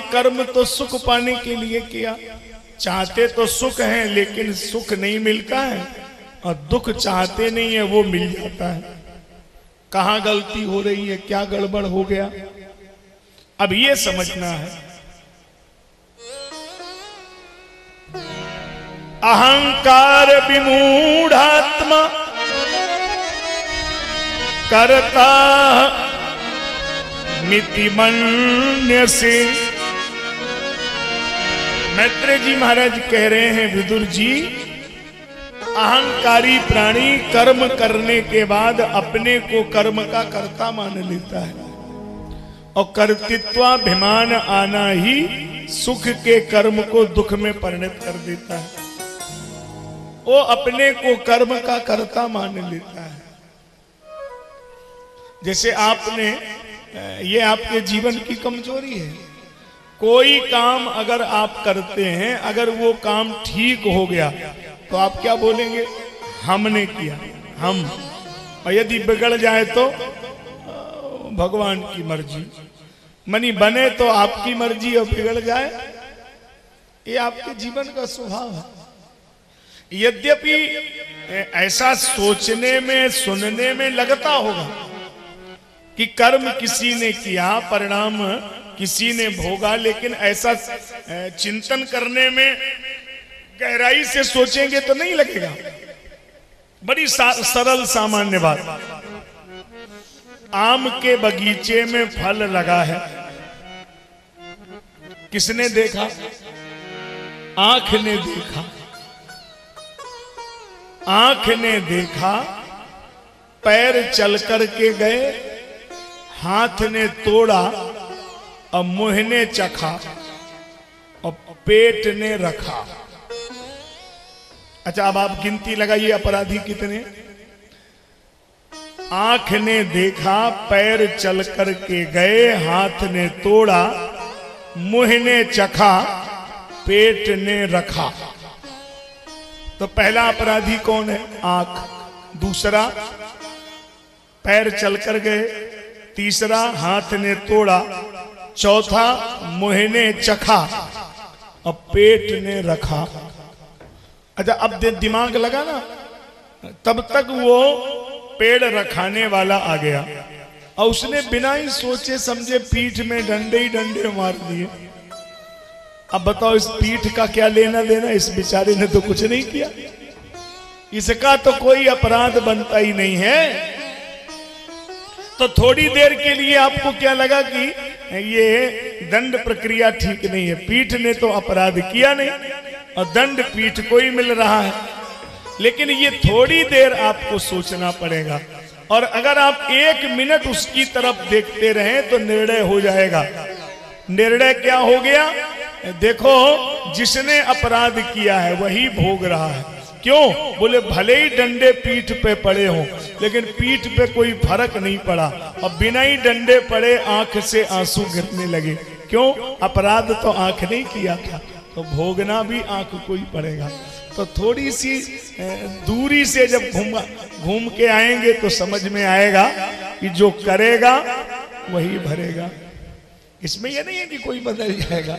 कर्म तो सुख पाने के लिए किया, चाहते तो सुख है लेकिन सुख नहीं मिलता है, और दुख चाहते नहीं है वो मिल जाता है। कहां गलती हो रही है, क्या गड़बड़ हो गया, अब ये समझना है। अहंकार विमूढ़ात्मा करता मितिमन्य से। मैत्रेय जी महाराज कह रहे हैं, विदुर जी, अहंकारी प्राणी कर्म करने के बाद अपने को कर्म का कर्ता मान लेता है, और कर्तृत्वाभिमान आना ही सुख के कर्म को दुख में परिणत कर देता है। वो अपने को कर्म का कर्ता मान लेता है। जैसे आपने, ये आपके जीवन की कमजोरी है, कोई काम अगर आप करते हैं, अगर वो काम ठीक हो गया तो आप क्या बोलेंगे, हमने किया, हम। और यदि बिगड़ जाए तो भगवान की मर्जी, मनी बने तो आपकी मर्जी और बिगड़ जाए, ये आपके जीवन का स्वभाव है। यद्यपि ऐसा सोचने में सुनने में लगता होगा कि कर्म किसी ने किया, परिणाम किसी ने भोगा, लेकिन ऐसा चिंतन करने में गहराई से सोचेंगे तो नहीं लगेगा। बड़ी सरल सामान्य बात, आम के बगीचे में फल लगा है, किसने देखा, आंख ने देखा, आंख ने देखा, पैर चल कर के गए, हाथ ने तोड़ा और मुंह ने चखा और पेट ने रखा। अच्छा, अब आप गिनती लगाइए अपराधी कितने। आंख ने देखा, पैर चल कर के गए, हाथ ने तोड़ा, मुंह ने चखा, पेट ने रखा। तो पहला अपराधी कौन है, आंख। दूसरा, पैर चल कर गए। तीसरा, हाथ ने तोड़ा। चौथा, मुंह ने चखा और पेट ने रखा। अच्छा, अब दिमाग लगा ना, तब तक वो पेड़ रखाने वाला आ गया और उसने बिना ही सोचे समझे पीठ में डंडे ही डंडे मार दिए। अब बताओ, इस पीठ का क्या लेना देना, इस बेचारे ने तो कुछ नहीं किया, इसका तो कोई अपराध बनता ही नहीं है। तो थोड़ी देर के लिए आपको क्या लगा कि ये दंड प्रक्रिया ठीक नहीं है, पीठ ने तो अपराध किया नहीं और दंड पीठ को ही मिल रहा है। लेकिन ये थोड़ी देर आपको सोचना पड़ेगा, और अगर आप 1 मिनट उसकी तरफ देखते रहें तो निर्णय हो जाएगा। निर्णय क्या हो गया, देखो, जिसने अपराध किया है वही भोग रहा है। क्यों? बोले भले ही डंडे पीठ पे पड़े हों, लेकिन पीठ पे कोई फर्क नहीं पड़ा, और बिना ही डंडे पड़े आंख से आंसू गिरने लगे। क्यों? अपराध तो आंख ने किया था, तो भोगना भी आंख को ही पड़ेगा। तो थोड़ी सी दूरी से जब घूम के आएंगे तो समझ में आएगा कि जो करेगा वही भरेगा। इसमें यह नहीं है कि कोई बदल जाएगा।